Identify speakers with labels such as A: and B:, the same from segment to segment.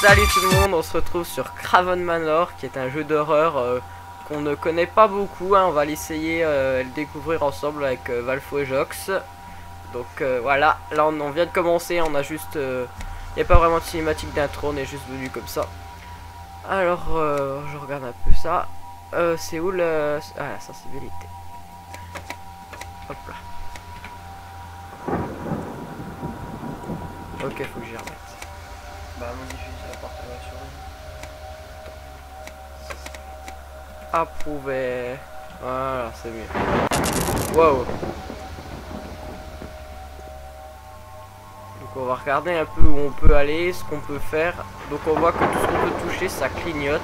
A: Salut tout le monde, on se retrouve sur Craven Manor, qui est un jeu d'horreur qu'on ne connaît pas beaucoup, hein. On va l'essayer, le découvrir ensemble avec Valfo et Jox. Donc voilà, là on vient de commencer, on a juste... il n'y a pas vraiment de cinématique d'intro, on est juste venu comme ça. Alors, je regarde un peu ça. C'est où le... Ah, la sensibilité. Hop là. Ok, faut que j'y remette.
B: Bah modifie la porte de la souris.
A: Approuvé. Voilà, c'est mieux. Wow. Donc on va regarder un peu où on peut aller, ce qu'on peut faire. Donc on voit que tout ce qu'on peut toucher, ça clignote.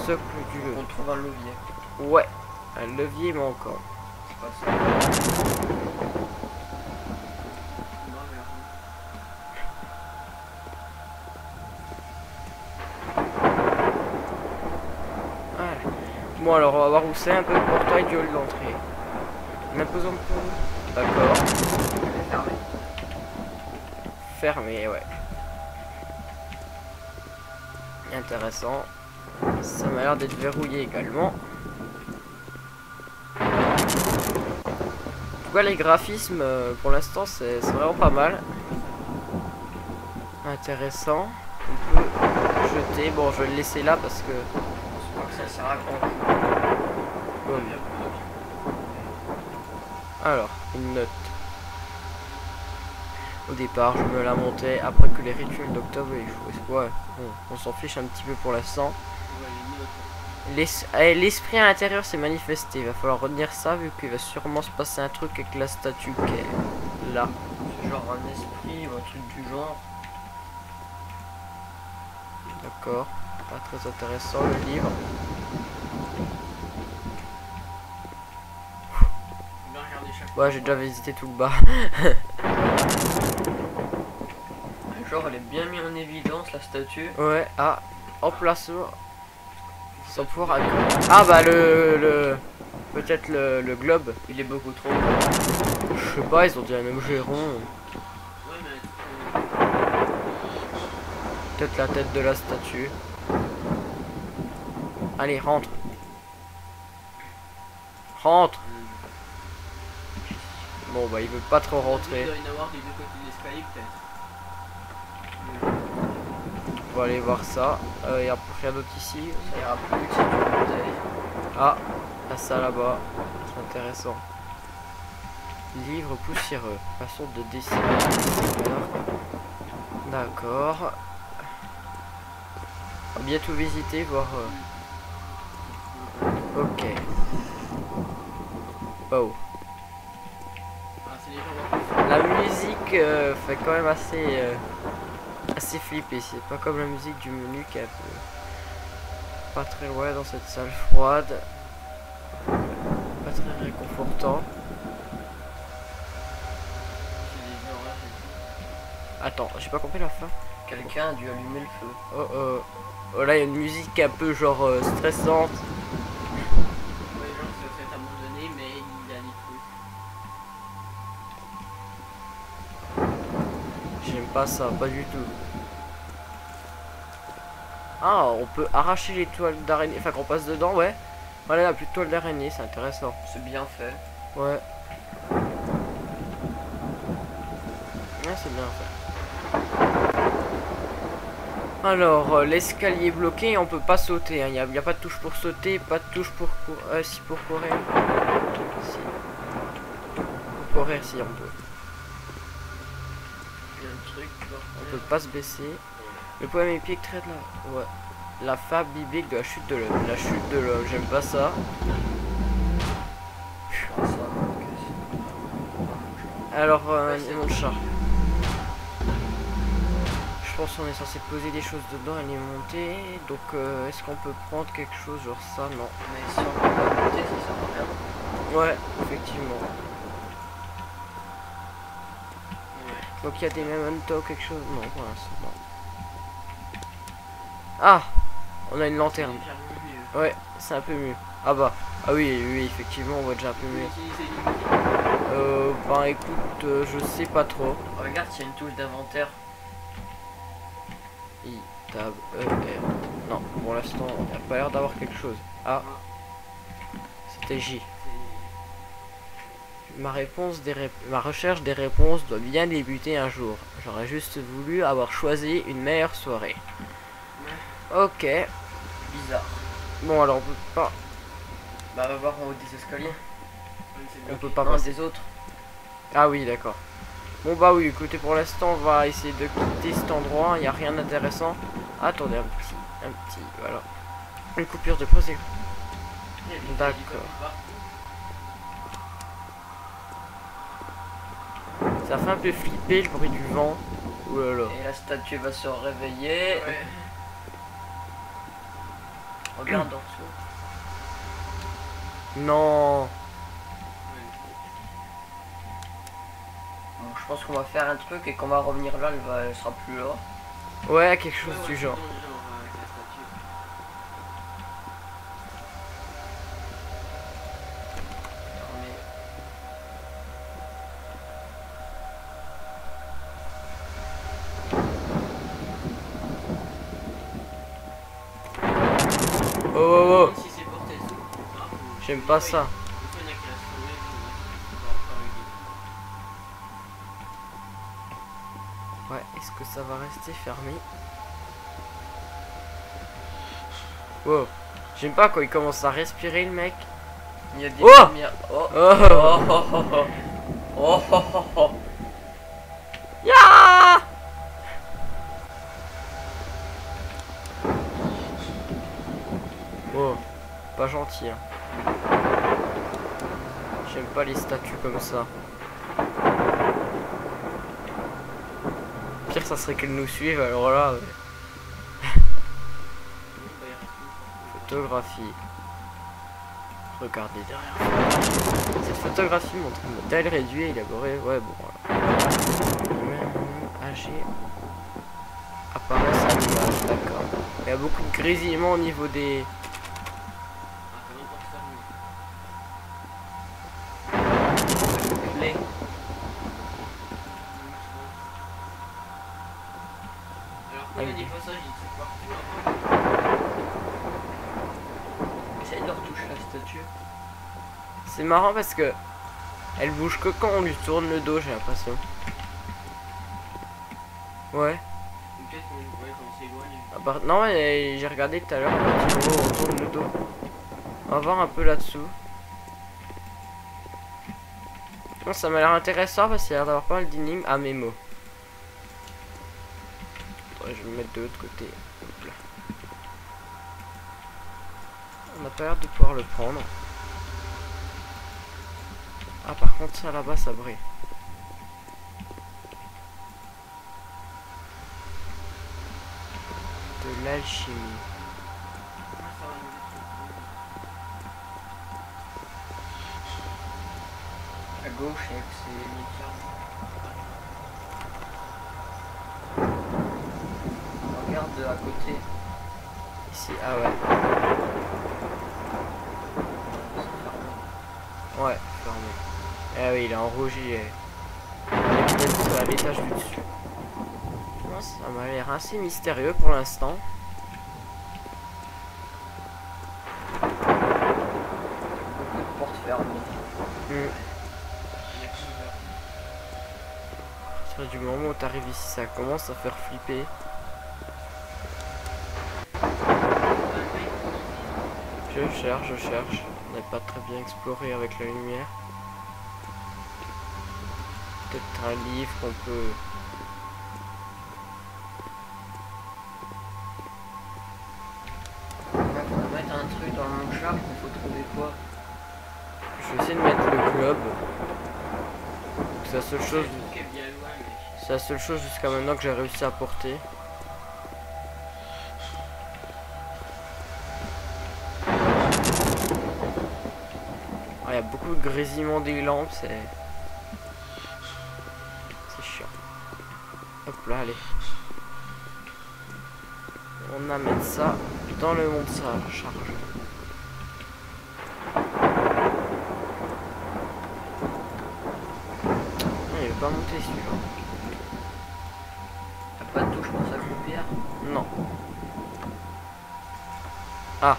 A: Ce que du...
B: On trouve un levier.
A: Ouais, un levier manquant.
B: C'est pas ça.
A: Bon alors on va voir où c'est un peu le portail du hall d'entrée. En imposant le pont. D'accord.
B: Fermé.
A: Fermé, ouais. Intéressant. Ça m'a l'air d'être verrouillé également. En tout cas les graphismes pour l'instant c'est vraiment pas mal. Intéressant. On peut jeter. Bon je vais le laisser là parce que...
B: Je crois que ça sert à grand.
A: Alors, une note. Au départ, je me la montais après que les rituels d'octobre échouent. Ouais, bon, on s'en fiche un petit peu pour l'instant. L'esprit à l'intérieur s'est manifesté. Il va falloir retenir ça vu qu'il va sûrement se passer un truc avec la statue qui est là.
B: C'est genre un esprit ou un truc du genre.
A: D'accord. Pas très intéressant le livre. Ouais, j'ai déjà visité tout le bas.
B: Genre elle est bien mise en évidence la statue.
A: Ouais, ah, en place. Sans pouvoir... Ah bah peut-être le globe.
B: Il est beaucoup trop.
A: Je sais pas, ils ont dit un objet rond. Peut-être la tête de la statue. Allez, rentre. Rentre. Bon bah il veut pas trop rentrer.
B: Il doit y en avoir des deux côtés de l'escalier peut-être.
A: On va aller voir ça. Il y a rien d'autre ici.
B: Ça ira plus vite si tu montais.
A: Ah, ça là-bas. C'est intéressant. Livre poussiéreux. Façon de dessiner. D'accord. On va bientôt visiter, voir... Ok. Wow. La musique fait quand même assez flipper. C'est pas comme la musique du menu qui est un peu pas très loin dans cette salle froide. Pas très réconfortant. Attends, j'ai pas compris la fin.
B: Quelqu'un a dû allumer le feu.
A: Oh là il y a une musique un peu genre stressante.
B: Les gens se sont fait abandonner mais il a des trucs.
A: J'aime pas ça, pas du tout. Ah, on peut arracher les toiles d'araignée, enfin qu'on passe dedans, ouais. Voilà, la plus de toiles d'araignée, c'est intéressant.
B: C'est bien fait.
A: Ouais. Ouais, c'est bien fait. Alors, l'escalier est bloqué, on peut pas sauter. Il n'y a pas de touche pour sauter, pas de touche pour courir. Si, pour courir. Si. Pour courir, si, on peut.
B: Il y a un truc.
A: On peut pas se baisser. Le poème épique traite là. Ouais. La fable biblique de la chute de l'homme. La chute de l'homme, j'aime pas ça. Alors, mon chat. Je pense qu'on est censé poser des choses dedans et les monter. Donc, est-ce qu'on peut prendre quelque chose genre ça? Non.
B: Mais si on peut pas monter, ça sert à rien.
A: Ouais, effectivement.
B: Ouais.
A: Donc, il y a des mementos, quelque chose? Non, pour l'instant, non. Ah! On a une lanterne. Ouais, c'est un peu mieux. Ah bah. Ah oui, oui, effectivement, on voit déjà un peu mieux. Bah écoute, je sais pas trop.
B: Regarde, il y a une touche d'inventaire.
A: I, tab, E, R. Non, pour l'instant, il n'y a pas l'air d'avoir quelque chose. Ah, c'était J. Ma recherche des réponses doit bien débuter un jour. J'aurais juste voulu avoir choisi une meilleure soirée. Ok.
B: Bizarre.
A: Bon, alors on peut pas.
B: Bah, va voir en haut des escaliers.
A: On peut pas
B: Non,
A: passer.
B: des autres.
A: Ah oui, d'accord. Bon bah oui, écoutez, pour l'instant, on va essayer de quitter cet endroit. Il n'y a rien d'intéressant. Attendez, un petit, voilà. Une coupure de procès. D'accord. Ça fait un peu flipper le bruit du vent. Ouh là là.
B: Et la statue va se réveiller.
C: Ouais.
B: Regarde en dessous.
A: Non.
B: Bon, je pense qu'on va faire un truc et qu'on va revenir là, elle sera plus là.
A: Ouais, quelque chose du genre. Oh, oh, oh. J'aime pas ça. Ouais, est-ce que ça va rester fermé? Wow. J'aime pas quand il commence à respirer, le mec.
B: Il y a des
A: Oh
B: lumières. Oh.
A: Oh,
B: Oh, oh, oh, oh. Oh, oh, oh, oh.
A: Ya. Oh, pas gentil, hein. J'aime pas les statues comme ça. Pire, ça serait qu'elles nous suivent, alors là. Photographie. Regardez derrière. Cette photographie montre un modèle réduit et élaboré. Ouais, bon, voilà. AG. Apparaissent à l'image, d'accord. Il y a beaucoup de grésillements au niveau des.
B: Clé.
C: Alors quand il y a des passages, ils sont partout.
B: Essaye de retoucher la statue.
A: C'est marrant parce que elle bouge que quand on lui tourne le dos, j'ai l'impression. Ouais.
C: Peut-être qu'on s'éloigne.
A: Ah bah, non, mais j'ai regardé tout à l'heure. On tourne le dos. On va voir un peu là-dessous. Bon, ça m'a l'air intéressant parce qu'il y a l'air d'avoir pas mal d'énigmes à mémo. Ouais, je vais me mettre de l'autre côté. Hop là. On n'a pas l'air de pouvoir le prendre. Ah, par contre, ça là-bas, ça brille. De l'alchimie.
B: À gauche, avec ses micros. Regarde à côté.
A: Ici, ah ouais. Ouais, fermé. Ah oui, il est en rouge, il est peut-être à l'étage du dessus. Ouais, ça m'a l'air assez mystérieux pour l'instant.
B: Beaucoup de portes fermées.
A: À partir du moment où t'arrives ici, ça commence à faire flipper. Je cherche. On n'a pas très bien exploré avec la lumière. Peut-être un livre qu'on peut...
B: On va mettre un truc dans le char, il faut trouver quoi?
A: Je vais essayer de mettre le globe. C'est la seule chose... C'est la seule chose jusqu'à maintenant que j'ai réussi à porter. Il y a beaucoup de grésillements des lampes, c'est chiant. Hop là, allez. On amène ça dans le monde charge. Il veut pas monter celui-là.
B: T'as pas de touche pour sa paupière?
A: Non. Ah,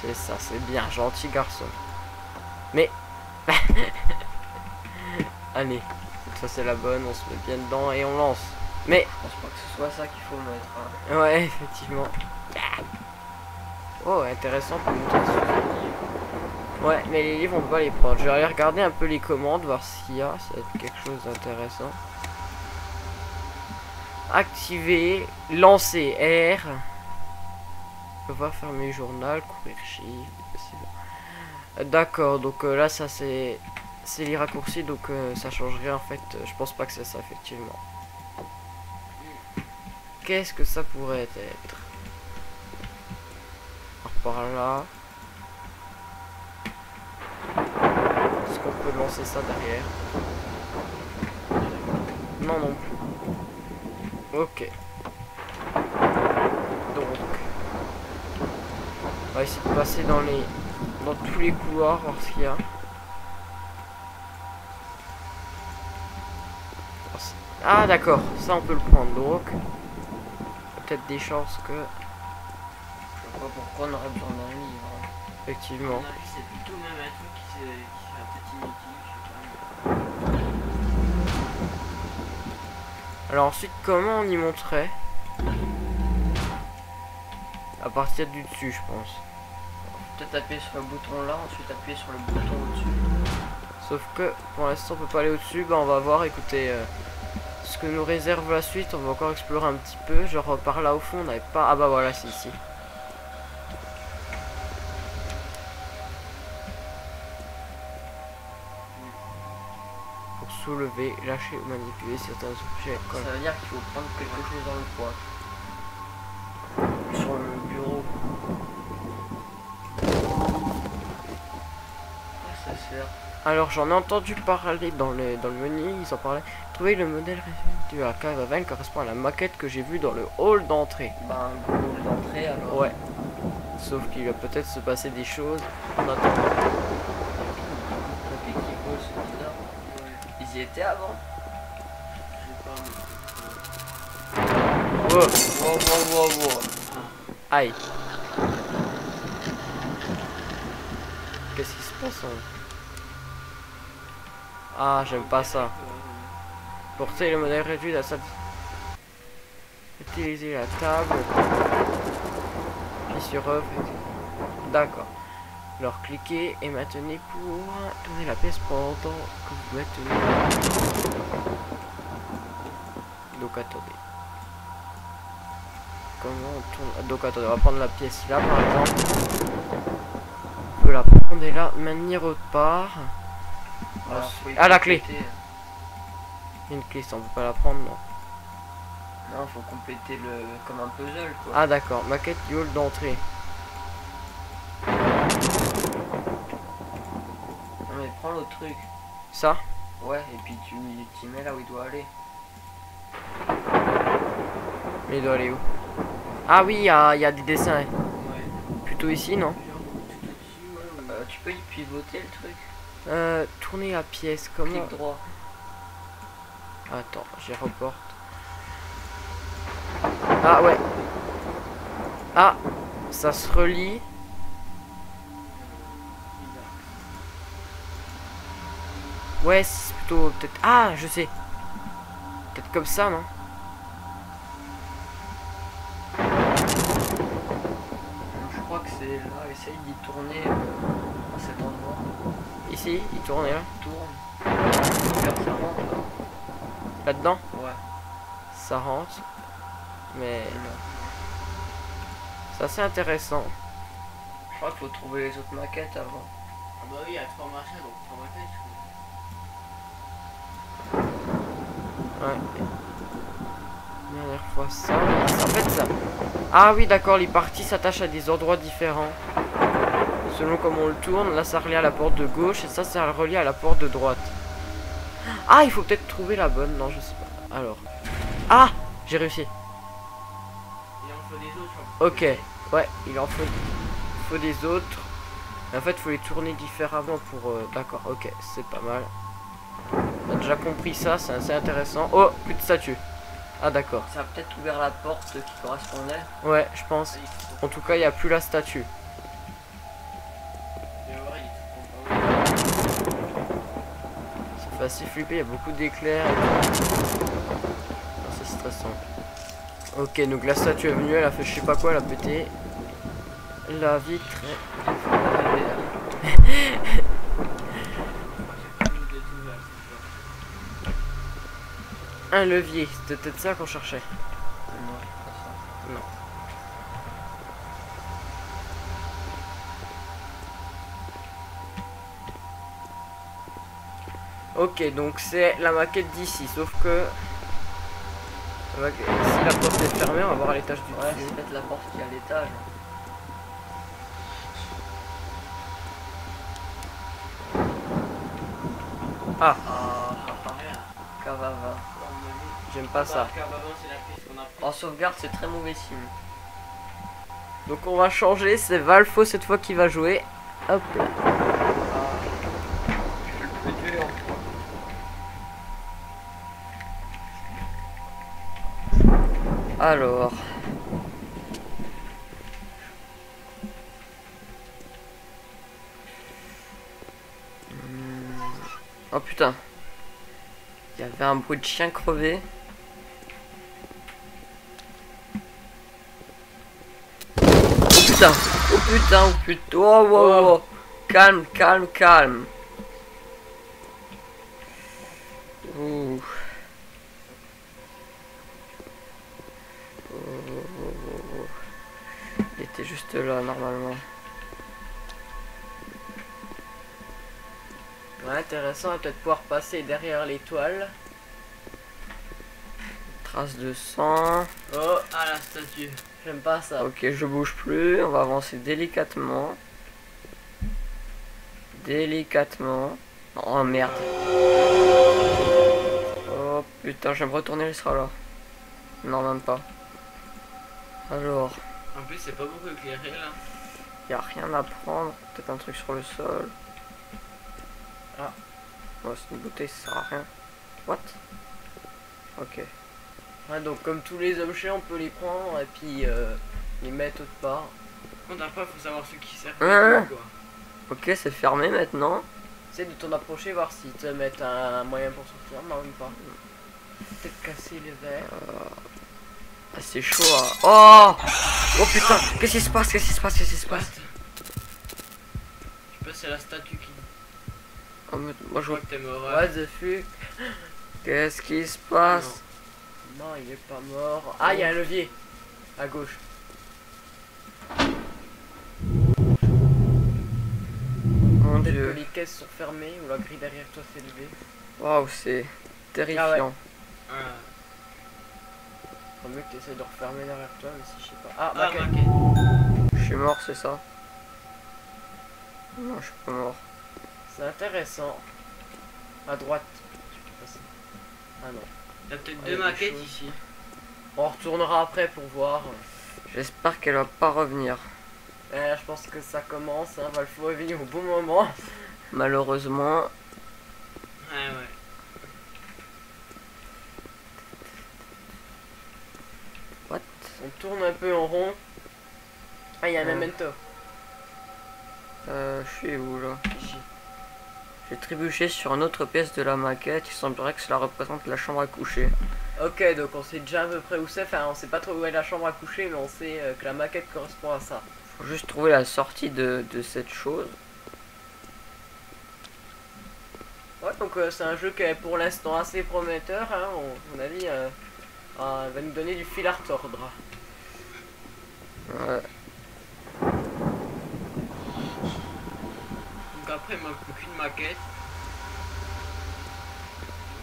A: c'est ça, c'est bien, gentil garçon. Mais... Allez, ça c'est la bonne, on se met bien dedans et on lance. Mais...
B: Je pense pas que ce soit ça qu'il faut mettre. Hein.
A: Ouais, effectivement. Oh, intéressant pour montrer ça. Ouais, mais les livres on peut pas les prendre. Je vais aller regarder un peu les commandes, voir s'il y a, ça va être quelque chose d'intéressant. Activer, lancer R. Pouvoir fermer journal, courir shift. D'accord, donc là ça c'est les raccourcis, donc ça change rien en fait. Je pense pas que c'est ça effectivement. Qu'est-ce que ça pourrait être? Alors, par là. Est-ce qu'on peut lancer ça derrière? Non non plus. Ok. Donc on va essayer de passer dans tous les couloirs, voir ce qu'il y a. Ah d'accord, ça on peut le prendre, donc peut-être des chances que...
B: Je vois pas pourquoi on aurait besoin d'un livre. Hein.
A: Effectivement.
C: C'est plutôt même un truc qui serait peut-être inutile, je sais pas.
A: Alors ensuite, comment on y monterait? À partir du dessus, je pense.
B: Peut-être appuyer sur le bouton là, ensuite appuyer sur le bouton au-dessus.
A: Sauf que pour l'instant on peut pas aller au-dessus. Bah on va voir, écoutez, ce que nous réserve la suite. On va encore explorer un petit peu. Genre par là au fond on n'avait pas... Ah bah voilà, c'est ici. Pour soulever, lâcher ou manipuler certains objets.
B: Ça veut dire qu'il faut prendre quelque chose dans le coin. Sur le bureau. Ah, ça sert.
A: Alors j'en ai entendu parler dans le menu, ils en parlaient. Trouver le modèle résidu à la cave à vin correspond à la maquette que j'ai vue dans le hall d'entrée.
B: Bah un hall d'entrée alors.
A: Ouais. Sauf qu'il va peut-être se passer des choses en attendant.
B: C'est bizarre. Ils y étaient avant.
A: Wow.
B: Wow.
A: Aïe. Qu'est-ce qui se passe hein? Ah, j'aime pas ça. Porter le modèle réduit de la salle. Utiliser la table. Puis sur off. D'accord. Alors cliquez et maintenez pour tourner la pièce pendant que vous maintenez. Donc attendez. Comment on tourne? Donc attendez, on va prendre la pièce là par exemple. On peut la prendre et la maintenir autre part. Ah, la clé. Il y a une clé, ça on peut pas la prendre non.
B: Non, faut compléter le comme un puzzle quoi.
A: Ah d'accord, maquette du hall d'entrée.
B: Non mais prends l'autre truc.
A: Ça?
B: Ouais, et puis tu t'y mets là où il doit aller.
A: Mais il doit aller où? Ah oui, il y a des dessins.
C: Ouais.
A: Plutôt ici, non?
B: Tu peux y pivoter le truc.
A: Tourner la pièce, comment?
B: Clic droit.
A: Attends, j'y reporte. Ah ouais. Ah, ça se relie. Ouais, c'est plutôt peut-être... Ah, je sais. Peut-être comme ça, non?
B: Je crois que c'est là, essaye d'y tourner à cet endroit.
A: Ici, il tourne là.
B: Tourne. Regarde, ça rentre là.
A: Là-dedans,
B: Ouais.
A: ça rentre. Mais
B: Là.
A: c'est assez intéressant.
B: Je crois qu'il faut trouver les autres maquettes avant.
C: Ah bah oui, il y a 3 machins, donc 3 maquettes.
A: Ouais. Dernière fois ça. En fait ça. Ah oui d'accord, les parties s'attachent à des endroits différents. Selon comment on le tourne, là ça relie à la porte de gauche et ça relie à la porte de droite. Ah il faut peut-être trouver la bonne, non je sais pas. Alors. Ah j'ai réussi.
C: Il en faut des autres.
A: Ok. Ouais, il en faut des autres. Mais en fait il faut les tourner différemment pour... D'accord, ok, c'est pas mal. On a déjà compris ça, c'est assez intéressant. Oh, plus de statue. Ah d'accord.
B: Ça a peut-être ouvert la porte qui correspondait.
A: Ouais, je pense. En tout cas, il n'y a plus la statue. Ça fait assez flipper, il y a beaucoup d'éclairs. Ah, c'est stressant. Ok, donc la statue est venue, elle a fait je sais pas quoi, elle a pété la vitre. Un levier, c'était peut-être ça qu'on cherchait.
B: Non, c'est pas ça.
A: Non. Ok, donc c'est la maquette d'ici, sauf que si la porte est fermée, on va voir à l'étage du
B: Ouais,
A: dessus.
B: c'est peut-être la porte qui est à l'étage.
A: Ah,
B: Cavava.
A: j'aime pas ça.
B: En sauvegarde, c'est très mauvais signe.
A: Donc on va changer, c'est Valfo cette fois qui va jouer. Hop là.
B: Je peux tuer en Alors. Oh putain. Il y avait un bruit de chien crevé. Oh putain. Oh putain. Oh putain. Oh, oh, oh. Calme, calme, calme. Ouh. Il était juste là normalement.
A: Ouais, intéressant, on va peut-être pouvoir passer derrière l'étoile.
B: Trace de sang.
A: Oh, ah la statue. J'aime pas ça.
B: Ok, je bouge plus. On va avancer délicatement. Délicatement. Oh merde. Oh putain, j'aime retourner, il sera là. Non, même pas. Alors,
C: En plus, c'est pas beaucoup éclairé là.
B: y a rien à prendre. Peut-être un truc sur le sol.
A: Ah.
B: Oh, c'est une bouteille, ça sert à rien. What? Ok.
A: Ouais, donc comme tous les objets, on peut les prendre et puis les mettre autre part.
C: Contre, après, faut savoir ce qui sert.
B: Ouais.
C: Quoi.
B: Ok, c'est fermé maintenant.
A: Essaye de t'en approcher, voir si te mettre un moyen pour sortir. Non, même pas. Peut-être casser les verres.
B: Ah, c'est chaud. Hein. Oh! Oh putain! Qu'est-ce qui se passe? Qu'est-ce qui se passe? Qu'est-ce qui se passe?
C: Je sais pas, c'est la statue qui.
B: Oh, mais moi je
C: Je
B: vois.
C: crois que t'es mort.
A: What the fuck?
B: Qu'est-ce qui se passe?
A: Non, il est pas mort. Ah, il y a un levier. À gauche.
B: Mon
A: Peut-être que
B: dieu.
A: les caisses sont fermées ou la grille derrière toi s'est levée.
B: Waouh, c'est terrifiant.
C: Ah,
A: Faut mieux que t'essayes de refermer derrière toi, mais si je sais pas. Ah,
C: ah,
A: maquette.
C: maquette.
B: Je suis mort, c'est ça? Non, je suis pas mort.
A: C'est intéressant. À droite. Je peux passer. Ah non.
C: Il y a peut-être
A: Ah, il y a
C: deux
A: des
C: maquettes
A: choses.
C: ici.
A: On retournera après pour voir.
B: J'espère qu'elle va pas revenir.
A: Je pense que ça commence, hein. Valfo est venu au bon moment.
B: Malheureusement.
C: Ouais, ouais.
B: What?
A: On tourne un peu en rond. Ah, il y a un
B: Ouais.
A: memento.
B: Je suis où là?
A: Ici.
B: J'ai trébuché sur une autre pièce de la maquette. Il semblerait que cela représente la chambre à coucher.
A: Ok, donc on sait déjà à peu près où c'est. Enfin, on sait pas trop où est la chambre à coucher, mais on sait que la maquette correspond à ça.
B: Faut juste trouver la sortie de cette chose.
A: Ouais, donc c'est un jeu qui est pour l'instant assez prometteur. Hein. On a dit, va nous donner du fil à retordre.
B: Ouais.
C: Donc après, il manque plus qu'une maquette.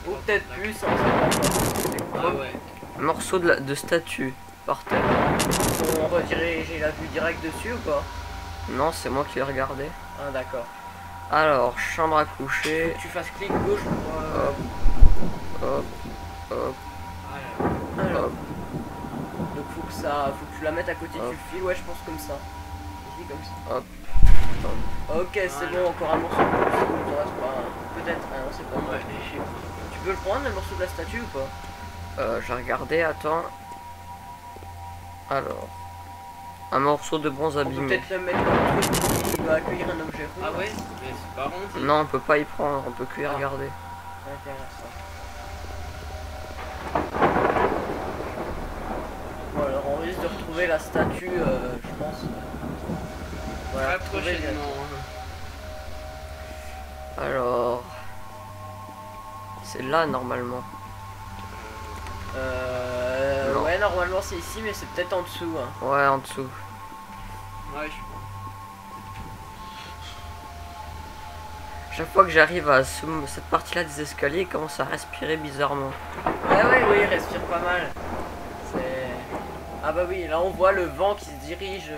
A: Ou peut-être plus, on sait pas.
C: Ah ouais.
B: Morceau de statue par terre.
A: On rediriger la vue directe dessus ou pas?
B: Non, c'est moi qui l'ai regardé.
A: Ah, d'accord.
B: Alors, chambre à coucher.
A: Faut que tu fasses clic gauche pour.
B: Hop, hop, hop,
C: Voilà.
A: Alors,
B: hop.
A: donc faut que tu la mettes à côté
B: Hop.
A: du fil, ouais je pense comme ça. Ici comme ça.
B: Hop.
A: Ok, c'est
C: Voilà.
A: bon, encore un morceau de plus, il nous en reste pas un. Peut-être un, on sait pas.
C: Ouais, je sais pas.
A: Tu peux le prendre le morceau de la statue ou pas?
B: J'ai regardé, attends. Alors. Un morceau de bronze
A: On peut
B: abîmé.
A: peut-être le mettre dans le truc qui va accueillir un objet rouge.
C: Ah ouais, mais c'est pas rond. c'est-
B: Non, on peut pas y prendre, on peut que y
A: Ah.
B: regarder.
A: Intéressant. Bon alors on risque de retrouver la statue, je pense. Voilà,
C: Très
A: retrouver
C: prochainement.
B: Alors. C'est là normalement. Non.
A: Ouais, normalement c'est ici, mais c'est peut-être en dessous. Hein.
B: Ouais, en dessous.
C: Ouais, je
B: Chaque fois que j'arrive à cette partie-là des escaliers, il commence à respirer bizarrement.
A: Ouais, oui, il respire pas mal. C'est. Ah bah oui, là on voit le vent qui se dirige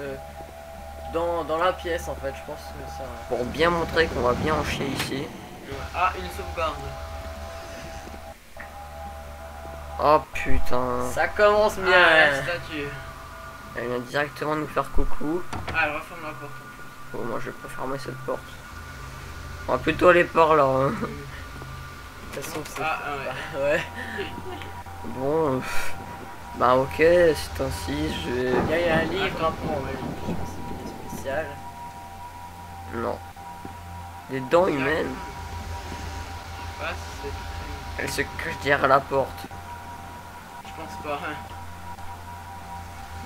A: dans la pièce en fait, je pense que ça.
B: Pour bien montrer qu'on va bien en chier ici.
C: Ah, une sauvegarde.
B: Oh putain.
A: Ça commence bien.
C: Ah, la statue.
B: Elle vient directement nous faire coucou.
C: Ah, elle referme la porte.
B: Bon, moi je vais pas fermer cette porte. On va plutôt aller par là. Hein.
A: De toute façon, c'est.
C: Ah, ouais.
A: Ouais.
B: Bon. Bah ok, c'est ainsi, je vais...
A: Il y a un livre un peu en spécial.
B: Non. Des dents humaines.
C: Je sais pas si c'est.
B: Elle se cache derrière la porte.
C: Je pense pas. Hein.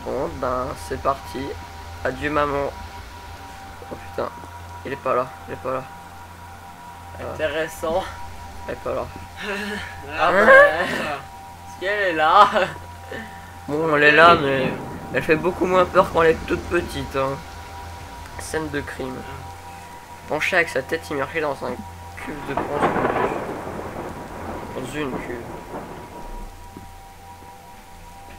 B: Bon, ben, c'est parti. Adieu, maman. Oh putain. Il est pas là. Il est pas là.
A: Intéressant.
B: Elle est pas là.
A: Ah
B: Hein
A: bah.
C: Ah.
A: Est-ce qu'elle est là?
B: Bon, elle est là, mais... Elle fait beaucoup moins peur quand elle est toute petite. Hein. Scène de crime. Penché avec sa tête immergée dans un cuve de bronze fondu. Dans une cuve.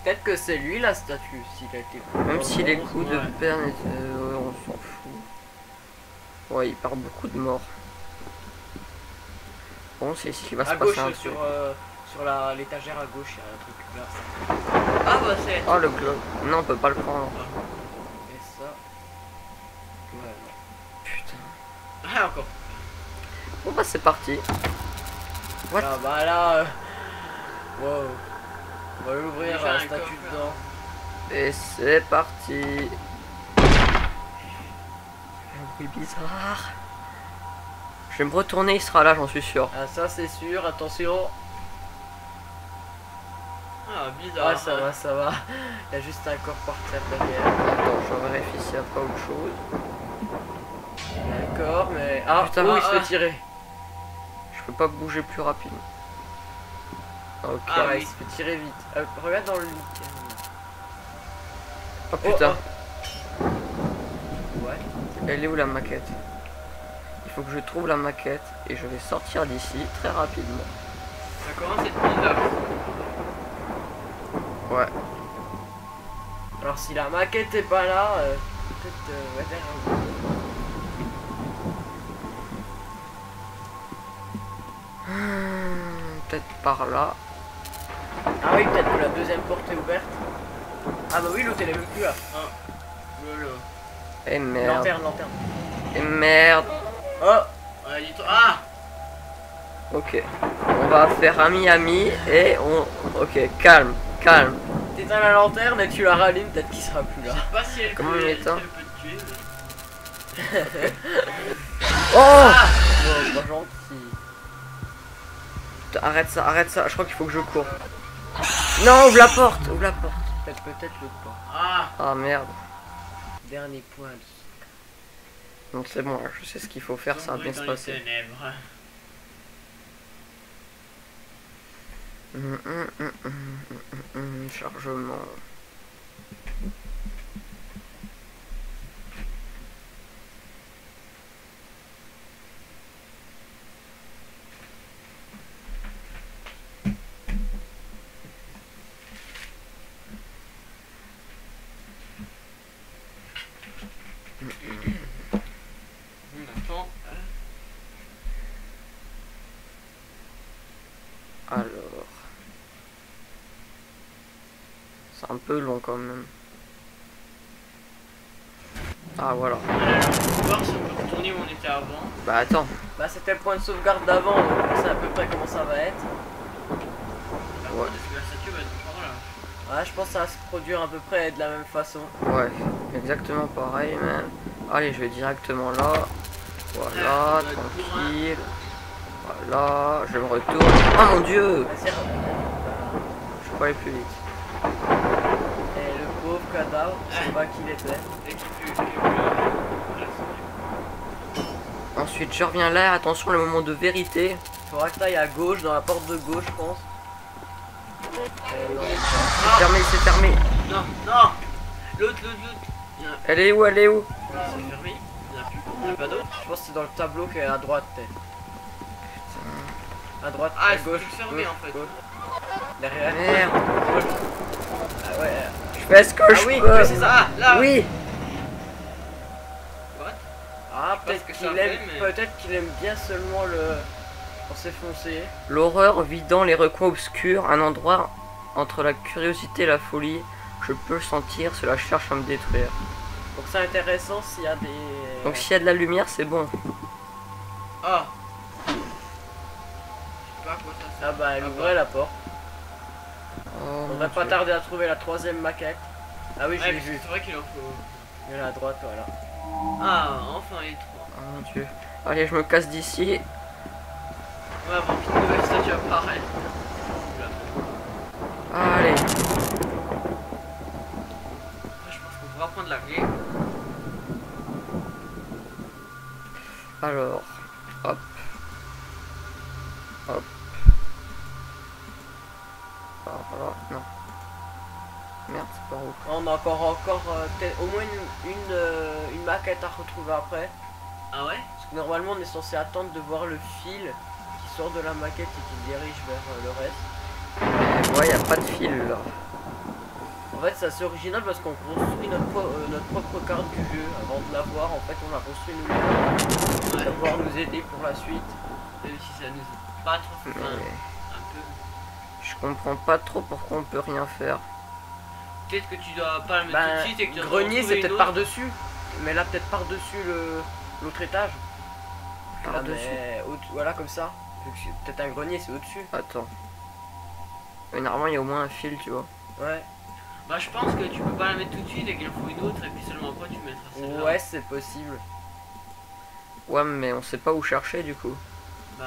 A: Peut-être que c'est lui la statue, s'il a été.
B: Même si les coups de
C: Ouais.
B: perne étaient... ouais, on s'en fout. Ouais, il part beaucoup de morts. Bon, c'est ici qu'il va
A: À
B: se
A: gauche,
B: passer un truc.
A: sur l'étagère à gauche, il y a un truc là.
C: Ah, bah c'est.
B: Oh, le globe. Non, on peut pas le prendre.
A: Et ça. Voilà.
B: Putain.
C: Ah, encore.
B: Bon, bah, c'est parti. What?
A: Ah bah là. Wow. On va l'ouvrir
C: Déjà
A: la
C: un
A: statue
C: coffre.
A: dedans.
B: Et c'est parti. Un bruit bizarre. Je vais me retourner, il sera là, j'en suis sûr.
A: Ah, ça c'est sûr, attention.
C: Ah, bizarre.
A: Ah, ça va, ça va. Il y a juste un corps par terre derrière.
B: Attends, je vérifie s'il n'y a pas autre chose.
A: D'accord, mais. Ah,
B: Putain,
A: oh,
C: ah,
A: il se
C: ah.
A: fait tirer.
B: Je peux pas bouger plus rapidement. Ok.
C: Ah,
A: Ouais,
C: oui.
A: il se fait tirer vite. Regarde dans le lit.
B: Oh putain.
A: Ouais.
B: Elle est où la maquette? Il faut que je trouve la maquette et je vais sortir d'ici très rapidement.
C: Ça commence à être bizarre.
B: Ouais.
A: Alors si la maquette est pas là, peut-être ouais, derrière
B: Peut-être par là.
A: Ah oui, peut-être que la deuxième porte est ouverte. Ah bah oui, l'autre elle est même plus là.
C: Lolo.
B: Et merde.
A: Lanterne, lanterne.
B: Et merde.
A: Oh,
C: Ouais, dis-toi. Ah!
B: Ok. On va faire ami-ami et on... Ok, calme, calme.
A: t'éteins la lanterne et tu la rallumes, peut-être qu'il sera plus là.
C: Je sais pas si elle
B: Comment
C: peut,
B: on
C: si
B: l'éteint?
C: elle peut te tuer.
B: Oh
C: Ah!
A: Oh, pas gentil.
B: Putain, arrête ça, je crois qu'il faut que je cours. Non, ouvre la porte, ouvre la porte.
A: Peut-être l'autre pas.
C: Ah!
B: Ah merde.
A: Dernier point.
B: Donc c'est bon, là, je sais ce qu'il faut faire, ça va
C: Sombre
B: bien se
C: dans les
B: passer.
C: ténèbres.
B: Chargement.
C: On attend.
B: Alors. C'est un peu long quand même. Ah voilà.
C: On va voir si on peut retourner où on était avant.
B: Bah attends.
A: Bah c'était le point de sauvegarde d'avant, donc on sait à peu près comment ça va être.
C: Par contre, est-ce que la statue
A: Ouais, je pense que ça va se produire à peu près de la même façon.
B: Ouais, exactement pareil même. Allez, je vais directement là. Voilà, tranquille. Voilà, je me retourne. Oh mon dieu!
A: Vas-y,
B: Je peux pas aller plus vite.
A: et le pauvre cadavre, je sais pas qui l'était.
C: Dès qu'il pue, voilà,
B: Ensuite, je reviens là. Attention, le moment de vérité.
A: Faudra que t'ailles à gauche, dans la porte de gauche, je pense.
B: C'est fermé, c'est fermé.
C: non, non. L'autre.
B: Elle est où? Elle est où?
C: C'est fermé. Il n'y en a plus. Il n'y en a pas d'autre.
A: Je pense que c'est dans le tableau qui est à droite, peut-être. À droite,
C: Ah,
A: à
C: ils sont
A: gauche.
C: tous fermés,
A: gauche,
C: en fait.
A: gauche. Derrière.
B: Merde.
A: Gauche. Ah ouais.
B: Je fais ce que
A: Ah
B: je
A: oui,
B: peux.
A: oui, c'est ça.
C: Ah, là.
B: Oui.
C: What?
A: Ah,
C: Je sais
A: peut-être
C: pas ce que
A: qu'il
C: ça
A: aime,
C: fait, mais-
A: peut-être qu'il aime bien seulement le. Pour s'effoncer.
B: L'horreur vidant les recoins obscurs, un endroit entre la curiosité et la folie. Je peux le sentir, cela cherche à me détruire.
A: Donc c'est intéressant s'il y a des.
B: Donc s'il y a de la lumière, c'est bon.
C: Ah. Je sais pas à quoi ça sert.
A: Ah bah elle
C: Ah
A: ouvrait la porte.
B: Oh,
A: On
B: mon
A: va pas
B: Dieu.
A: tarder à trouver la troisième maquette. Ah oui, je
C: Ouais,
A: l'ai
C: parce que
A: vu.
C: c'est vrai qu'il en faut.
A: Il est à droite, voilà.
C: Ah, enfin, il est trois.
B: Oh mon dieu. Allez, je me casse d'ici.
C: Ouais, avant qu'une nouvelle statue apparaisse. Oula.
B: Allez.
C: Après, je pense qu'on pourra prendre la clé.
B: Alors. Hop. Hop. Par là. Non. Merde, c'est par où?
A: On a encore peut-être au moins une maquette à retrouver après.
C: Ah ouais?
A: Parce que normalement on est censé attendre de voir le fil qui sort de la maquette et qui dirige vers le reste.
B: Ouais, y a pas de fil là.
A: En fait c'est assez original parce qu'on construit notre propre carte du jeu. Avant de l'avoir, en fait on a construit nous-mêmes. Ça va
C: Ouais.
A: pouvoir nous aider pour la suite.
C: Même si ça nous a pas trop fait
B: Mais
C: un peu.
B: je comprends pas trop pourquoi on peut rien faire.
C: Peut-être que tu dois pas la mettre tout de
A: Ben,
C: suite et que tu dois
A: grenier
C: retrouver
A: c'est peut-être
C: une autre.
A: par-dessus. Mais là peut-être par-dessus l'autre étage. Là,
B: Par-dessus.
A: mais voilà comme ça. Vu que peut-être un grenier c'est au-dessus.
B: Attends. Mais normalement, il y a au moins un fil, tu vois.
A: Ouais.
C: Bah, je pense que tu peux pas la mettre tout de suite et qu'il en faut une autre et puis seulement après tu mettras celle-là.
A: Ouais c'est possible.
B: Ouais, mais on sait pas où chercher du coup.
C: Ben,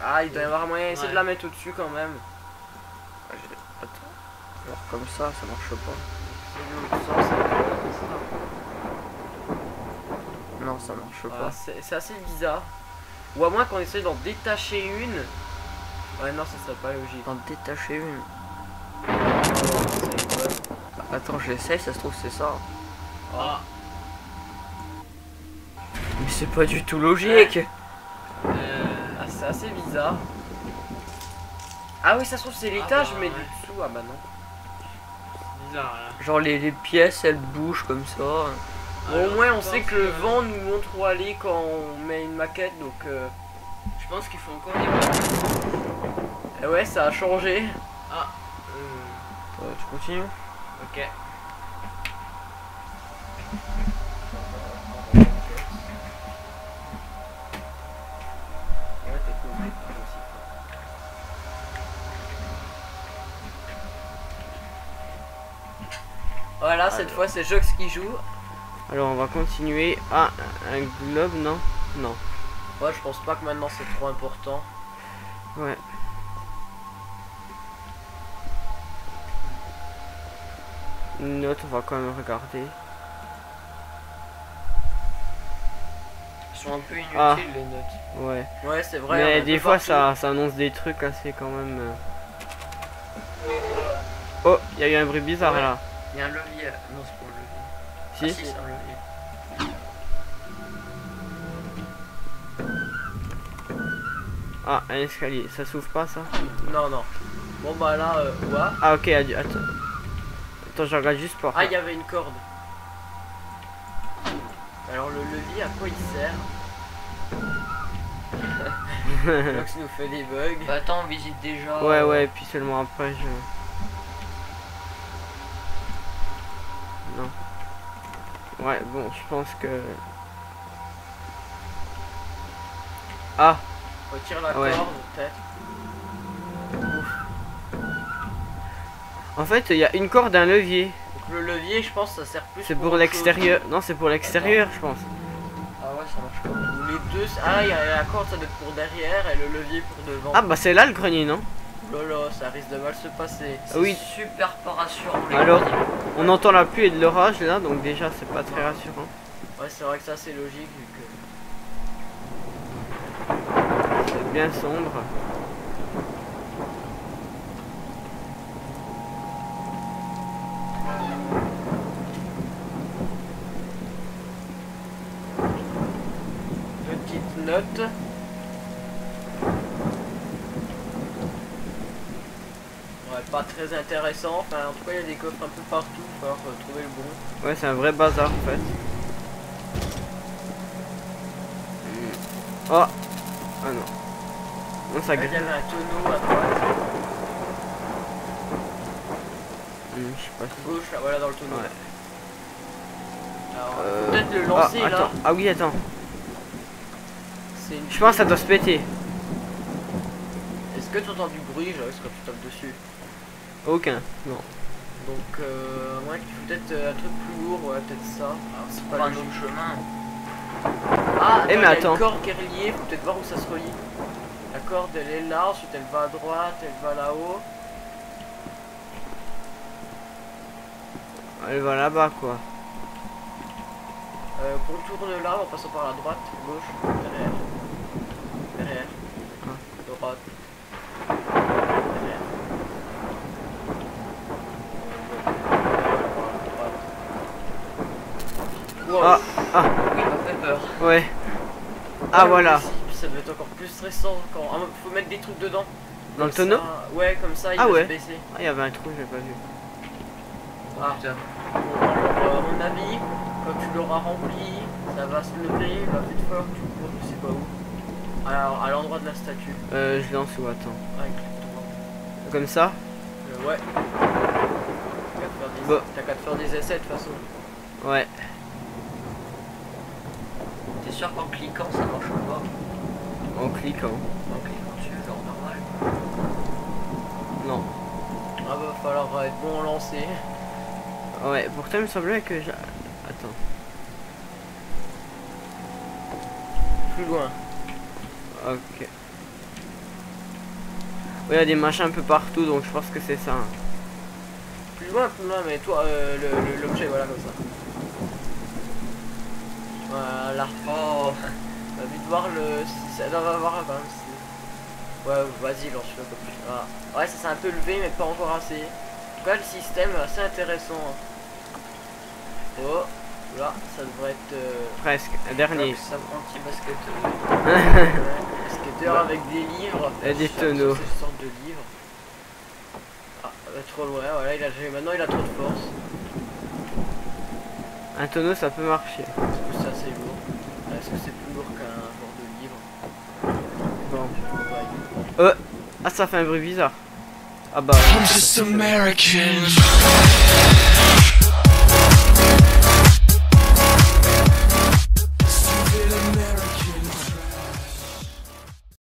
A: Ah il doit y avoir moyen d'essayer
C: Ouais.
A: de la mettre au-dessus quand même.
B: Attends. Alors comme ça marche pas.
A: C'est l'autre sens, c'est
B: Non, ça marche
A: ça. Ah,
B: pas.
A: c'est assez bizarre. Ou à moins qu'on essaye d'en détacher une. Ouais non ça serait pas logique.
B: D'en détacher une.
A: C'est quoi?
B: Attends, j'essaye, ça se trouve c'est ça.
C: ah,
B: Mais c'est pas du tout logique.
A: Ah, c'est assez bizarre. Ah oui ça se trouve c'est l'étage
C: bah,
A: mais
C: ouais.
A: du dessous ah bah non.
C: c'est bizarre là.
B: Genre les pièces, elles bougent comme ça.
A: Bon,
C: Alors,
A: au moins on
C: je
A: sait
C: pense
A: que le vent nous montre où aller quand on met une maquette donc
C: Je pense qu'il faut encore des blocs.
A: ouais ça a changé.
C: Ah,
B: Tu continues?
C: ok.
A: Ouais, t'es cool, t'es cool aussi, quoi. Voilà, cette fois c'est Jox qui joue.
D: Alors on va continuer. Ah, un globe, non? Non.
A: Moi je pense pas que maintenant c'est trop important.
D: Ouais. Une note, on va quand même regarder.
B: Ils sont un peu inutiles
D: Ah.
B: les notes.
D: Ouais.
A: Ouais, c'est vrai. on
D: Mais
A: a
D: des
A: peu
D: fois
A: partout.
D: ça annonce des trucs assez quand même. Oh, il y a eu un bruit bizarre
B: Ouais.
D: là.
B: Il y a un levier. Non, c'est pas un levier.
D: Si.
B: Ah, si, c'est un levier.
D: Ah, un escalier. Ça s'ouvre pas ça?
A: Non, non. Bon bah là, ouais.
D: Ah ok, attends. Attends, je regarde juste pour.
A: Ah, il y avait une corde. Alors le levier, à quoi il sert? Jox nous fait des bugs.
B: Bah attends, on visite déjà.
D: Ouais, ouais, puis seulement après je. Non. Ouais, bon, je pense que. Ah,
A: Retire la
D: Ouais.
A: corde, peut-être. Ouf.
D: En fait, il y a une corde et un levier.
A: Donc le levier, je pense, ça sert plus.
D: C'est pour
A: autre
D: l'extérieur. Non, c'est pour l'extérieur, je pense.
B: Ah ouais, ça marche pas.
A: chose. Ou les deux. Ah, il y a la corde, ça doit être pour derrière et le levier pour devant.
D: Ah, bah c'est là le grenier, non?
A: Lolo, ça risque de mal se passer.
B: C'est
D: Oui.
B: super pas rassurant. les
D: Alors,
B: greniers.
D: on entend la pluie et de l'orage là, donc déjà c'est pas très rassurant.
A: Ouais, c'est vrai que ça, c'est logique vu que.
D: C'est bien sombre.
A: Petite note. Ouais, pas très intéressant. Enfin, en tout cas, il y a des coffres un peu partout. Il va falloir trouver le bon.
D: Ouais, c'est un vrai bazar en fait. Oh! Ah non. Non, ça
A: Là, il y
D: grille.
A: avait un tonneau à droite.
D: Je sais pas si.
A: Gauche, là, voilà, dans le tonneau.
D: Ouais.
A: Alors, faut peut-être le lancer
D: ah,
A: là.
D: attends. Ah oui, attends.
A: C'est une...
D: Je pense que ça doit se péter.
A: Est-ce que tu entends du bruit, genre, quand tu tapes dessus?
D: Aucun. Non.
A: Donc, à moins qu'il faut peut-être un truc plus lourd, ouais, peut-être ça. Alors, c'est
B: Pas
A: pas
B: un
A: logique.
B: autre chemin.
A: Ah,
D: Eh, mais
A: il y a
D: attends.
A: une corde qui est reliée, faut peut-être voir où ça se relie. La corde, elle est là, ensuite elle va à droite, elle va là-haut.
D: Elle va là-bas quoi.
A: Contourne là en passant par la droite, gauche, derrière. Derrière. Droite. Derrière. Wow.
D: Ah, ah,
B: Oui, ça fait peur.
D: ouais. Ah
A: Ouais,
D: voilà.
A: mais ça doit être encore plus stressant quand. Ah, faut mettre des trucs dedans.
D: Dans le
A: Comme
D: tonneau?
A: ça- Ouais, comme ça il
D: Ah
A: va
D: ouais.
A: se baisser.
D: Ah, il y avait un trou, j'ai pas vu.
A: Ah.
B: Putain.
A: Bon, alors, à mon avis, quand tu l'auras rempli, ça va se lever, il va vite falloir que tu cours, je sais pas où. Alors, à l'endroit de la statue.
D: Je lance où, attends.
A: Ah, avec le droit.
D: Comme ça?
A: Ouais.
D: Bon.
A: T'as qu'à te faire des essais de toute façon.
D: Ouais.
B: T'es sûr qu'en cliquant ça marche pas?
D: En cliquant.
B: En cliquant dessus, genre normal.
D: Non.
A: Ah, va falloir être bon au lancer.
D: Ouais, pourtant il me semblait que j'ai... Attends.
A: Plus loin.
D: Ok. Ouais, il y a des machins un peu partout, donc je pense que c'est ça.
A: Plus loin, mais toi, l'objet, voilà, comme ça. Voilà.
B: Oh,
A: Va vite voir le... Si ça... Non, va voir quand même si... Ouais, vas-y, lance-le comme ça. Voilà. Ouais, ça s'est un peu levé, mais pas encore assez. En tout cas, le système est assez intéressant. Oh, là, ça devrait être...
D: Presque. Un dernier.
B: ça prend un petit basket.
A: Basketteur avec des livres.
D: Et des
A: Ça,
D: tonneaux.
A: C'est une sorte de livre. Ah, trop loin, voilà, maintenant il a trop de force.
D: Un tonneau, ça peut marcher.
A: Est-ce que c'est assez lourd? Est-ce que c'est plus lourd qu'un genre de livre?
D: Bon.
A: Ouais.
D: Ah, ça fait un bruit bizarre. Ah bah.
E: I'm just American.